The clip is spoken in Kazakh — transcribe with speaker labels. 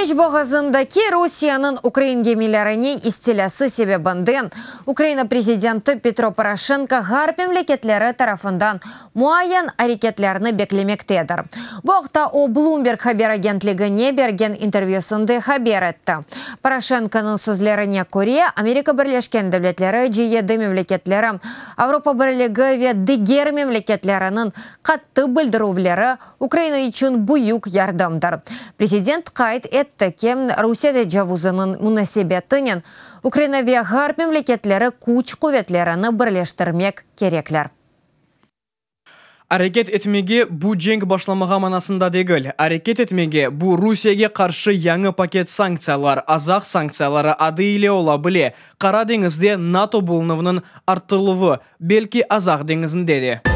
Speaker 1: Кереч боғазындаки Россияның Украин гемилеріне истелясы себебінден Украина президенті Петро Порошенко ғарп мемлекетлері тарафындан муайян әрекетлеріні беклемектедір. Боқта о Bloomberg хабер агентлігіне берген интервьюсында хабер етті. Порошенконың сөзлеріне көре, Америка Бірлешкен Devletleri, G7 мемлекетлері, Авропа Бірлігі ве дегер мемлекетлерінің қатты білдірулері Украина үшін бұйық ярдымдар. Президент қайт етті ке Русияда жавузының мұнасебетінен Украина ве ғарп мемлекетлері күч құветлеріні бірлештірмек кереклер.
Speaker 2: Әрекет етмеге бұ женг башламаға манасында дегіл. Әрекет етмеге бұ Русияге қаршы яңы пакет санкциялар, азақ санкциялары ады иле ола біле. Қара деңізде НАТО болынывының арттырылуы, белки азақ деңізінде де.